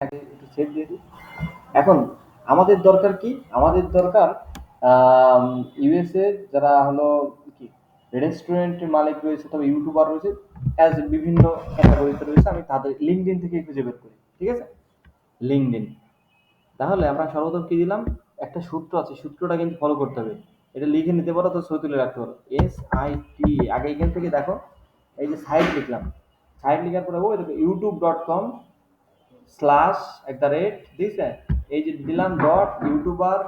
আগে একটু সেভ দিয়ে দিই। এখন আমাদের দরকার কি? আমাদের দরকার ইউএসএ যারা হলো কি রেস্টুরেন্টের মালিক রয়েছে তবে ইউটিউবার রয়েছে অ্যাজ বিভিন্ন ক্যাটাগরিতে রয়েছে, আমি তাদের লিঙ্কডইন থেকে খুঁজে বের করি। ঠিক আছে? লিঙ্কডইন। তাহলে আমরা সর্বপ্রথম কি দিলাম? একটা সূত্র আছে, সূত্রটা কিন্তু ফলো করতে হবে। এটা লিখে নিতে পারো তো ছবি তুলে রাখতে পারো। SIT আগে এখান থেকে দেখো, এই যে সাইট লিখলাম। সাইট লেখার পরে ওই দেখো youtube.com slash at the rate দিছে, এই যে দিলাম ডট ইউটিউবার,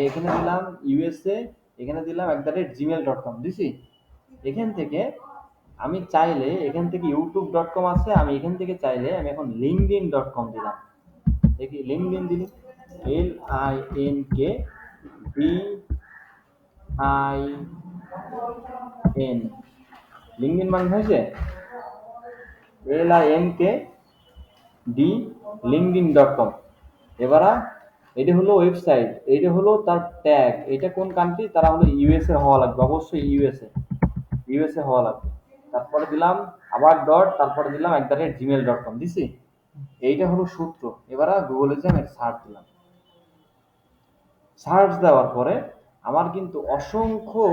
এখানে দিলাম ইউএসএ, এখানে দিলাম এট দ্য রেট gmail.com দিছি। এখান থেকে আমি চাইলে এখান থেকে youtube.com আছে, আমি এখান থেকে চাইলে আমি এখন linkedin.com দিলাম। দেখি লিঙ্কডইন দিলি, LINKDIN, লিঙ্কডইন মানে হয়েছে LINKD linkedin.com। এবার এটা হলো ওয়েবসাইট, এটা হলো তার ট্যাগ, এটা কোন কান্ট্রি, তারা হলো ইউএসএ হওয়া লাগবে, অবশ্যই ইউএসএ হওয়া লাগবে। তারপরে দিলাম আবার ডট, তারপরে দিলাম @gmail.com দিছি। এইটা হলো সূত্র। এবার গুগলে যে আমি সার্চ দিলাম, সার্চ দেওয়ার পরে আমার কিন্তু অসংখ্য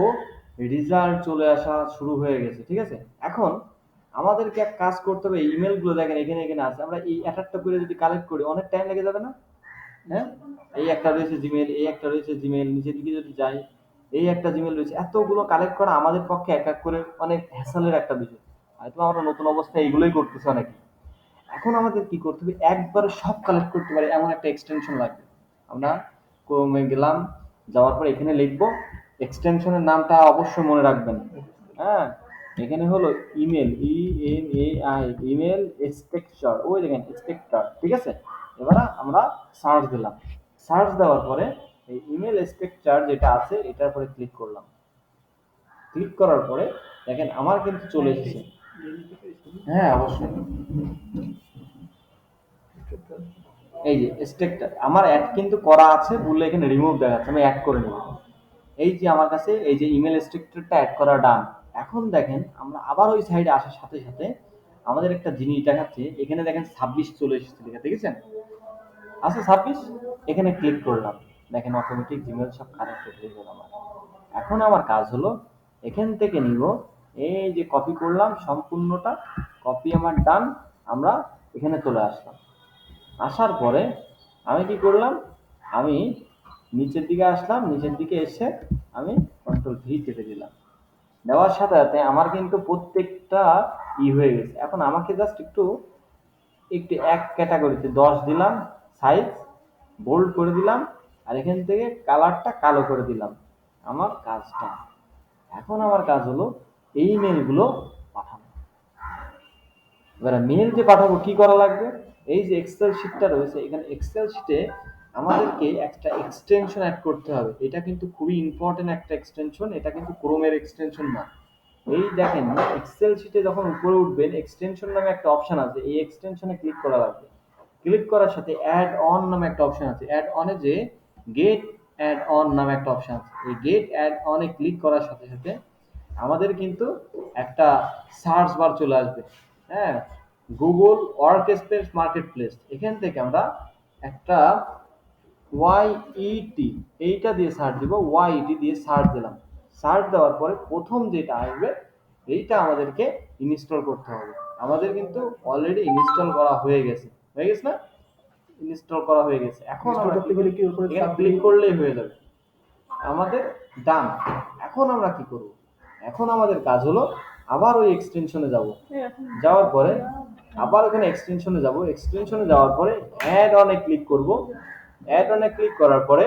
রেজাল্ট চলে আসা শুরু হয়ে গেছে। ঠিক আছে? এখন আমাদেরকে এক কাজ করতে হবে, ইমেলগুলো দেখেন এখানে এখানে আছে, আমরা এই একটা করে যদি কালেক্ট করি অনেক টাইম লেগে যাবে না? হ্যাঁ, এই একটা রয়েছে জিমেল, এই একটা রয়েছে জিমেল, নিচের দিকে যদি যাই এই একটা জিমেল রয়েছে, এতগুলো কালেক্ট করা আমাদের পক্ষে এক এক করে অনেক হ্যাসেলের একটা বিষয়। হয়তো আমরা নতুন অবস্থায় এগুলোই করতেছি অনেকে। এখন আমাদের কি করতে হবে, একবারে সব কালেক্ট করতে পারি এমন একটা এক্সটেনশন লাগবে। আমরা ক্রোমে গেলাম, যাওয়ার পর এখানে লিখবো, এক্সটেনশনের নামটা অবশ্যই মনে রাখবেন। হ্যাঁ, এখানে হলো ইমেল, EMAI, ইমেল স্ট্রাকচার, ওই দেখেন স্ট্রাকচার। ঠিক আছে? এবার আমরা সার্চ দিলাম, সার্চ দেওয়ার পরে এই ইমেল স্ট্রাকচার যেটা আছে এটার পরে ক্লিক করলাম। ক্লিক করার পরে দেখেন আমার কিন্তু চলে এসেছে। হ্যাঁ অবশ্যই, এই যে স্ট্রাকচার আমার অ্যাড কিন্তু করা আছে বললে এখানে রিমুভ দেখাচ্ছে, আমি অ্যাড করে নেব। এই যে আমার কাছে এই যে ইমেল স্ট্রাকচারটা অ্যাড করা ডান। এখন দেখেন আমরা আবার ওই সাইডে আসার সাথে সাথে আমাদের একটা জিনিস দেখাচ্ছে, এখানে দেখেন 26 চলে এসেছে লেখা, দেখেছেন? আচ্ছা 26, এখানে ক্লিক করলাম, দেখেন অটোমেটিক জিমেল সব কানেক্টেড হয়ে গেল আমার। এখন আমার কাজ হলো এখান থেকে নিব, এই যে কপি করলাম সম্পূর্ণটা, কপি আমার ডান। আমরা এখানে চলে আসলাম, আসার পরে আমি কি করলাম, আমি নিচের দিকে আসলাম, নিচের দিকে এসে আমি কন্ট্রোল V চেপে দিলাম। দেওয়ার সাথে সাথে আমার কিন্তু প্রত্যেকটা হয়ে গেছে। এখন আমাকে জাস্ট একটু একটু এক ক্যাটাগরিতে 10 দিলাম, সাইজ বোল্ড করে দিলাম, আর এখান থেকে কালারটা কালো করে দিলাম। আমার কাজটা, এখন আমার কাজ হলো এই মেলগুলো পাঠানো। এবারে মেল যে পাঠাবো কি করা লাগবে, এই যে এক্সেল শিটটা রয়েছে এখানে এক্সেল শিটে আমাদেরকে একটা এক্সটেনশন অ্যাড করতে হবে। এটা কিন্তু খুবই ইম্পর্টেন্ট একটা এক্সটেনশন, এটা কিন্তু ক্রোমের এক্সটেনশন না। এই দেখেন এক্সেল শিটে যখন উপরে উঠবেন এক্সটেনশন নামে একটা অপশন আছে, এই এক্সটেনশনে ক্লিক করা লাগবে। ক্লিক করার সাথে অ্যাড অন নামে একটা অপশন আছে, অ্যাড অনে যে গেট অ্যাড অন নামে একটা অপশন আছে, এই গেট অ্যাড অনে ক্লিক করার সাথে সাথে আমাদের কিন্তু একটা সার্চ বার চলে আসবে। হ্যাঁ, Google work space market place, এখান থেকে আমরা একটা ওয়াইইটি এইটা দিয়ে সার্চ দিব, ওয়াইইটি দিয়ে সার্চ দিলাম। সার্চ দেওয়ার পরে প্রথম যেটা আসবে এইটা আমাদেরকে ইনস্টল করতে হবে। আমাদের কিন্তু অলরেডি ইনস্টল করা হয়ে গেছে, হয়ে গেছে না? ইনস্টল করা হয়ে গেছে। এখন আমরা করতে গেলে কি উপরে ক্লিক করলেই হয়ে যাবে আমাদের ডান। এখন আমরা কি করব, এখন আমাদের কাজ হলো আবার ওই এক্সটেনশনে যাব, যাওয়ার পরে আবার ওখানে এক্সটেনশনে যাব, এক্সটেনশনে যাওয়ার পরে অ্যাড অনে ক্লিক করব। অ্যাড অনে ক্লিক করার পরে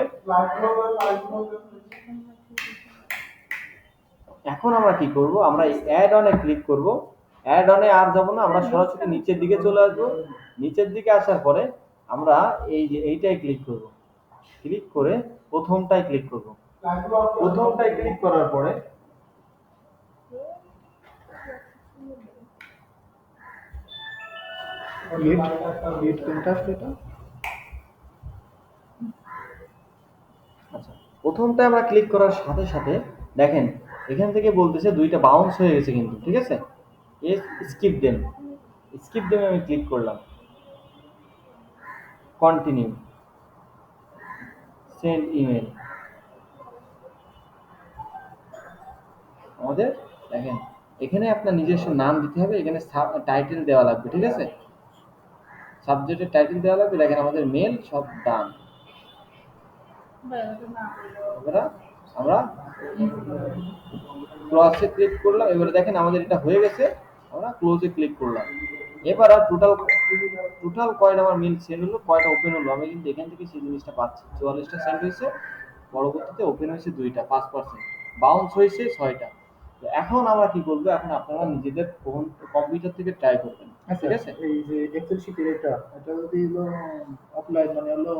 এখন আমরা কি করব, আমরা এই অ্যাড অনে ক্লিক করব। অ্যাড অনে আর যাব না, আমরা সরাসরি নিচের দিকে চলে আসবো। নিচের দিকে আসার পরে আমরা এই যে এইটাই ক্লিক করব, ক্লিক করে প্রথমটাই ক্লিক করব। প্রথমটাই ক্লিক করার পরে গেট গেট কোনটা আসলে এটা, আচ্ছা প্রথমটা আমরা ক্লিক করার সাথে সাথে দেখেন এখান থেকে বলতেছে দুইটা বাউন্স হয়ে গেছে কিন্তু। ঠিক আছে? স্কিপ দেন, স্কিপ দেন আমি ক্লিক করলাম। Continue, send email. আমাদের দেখেন এখানে আপনার নিজস্ব নাম দিতে হবে, এখানে টাইটেল দেওয়া লাগবে, ঠিক আছে, সাবজেক্টের টাইটেল দেওয়া লাগবে। দেখেন আমাদের মেল সব ডান। এবার আমরা ক্রসে ক্লিক করলাম, এবারে দেখেন আমাদের এটা হয়ে গেছে, আমরা ক্লোজে ক্লিক করলাম। এবার আর টোটাল টোটাল কয়টা আমার মেল সেন্ড হলো, কয়টা ওপেন হলো, আমি কিন্তু এখান থেকে সেই জিনিসটা পাচ্ছি। 44টা সেন্ড হয়েছে, পরবর্তীতে ওপেন হয়েছে 2টা, 5%, বাউন্স হয়েছে 6টা। তো এখন আমরা কি করবো, এখন আপনারা নিজেদের ফোন কম্পিউটার থেকে ট্রাই করবেন, ঠিক আছে। এই যে এক্সেল শিটের এটা যদি হলো অফলাইন মানে হলো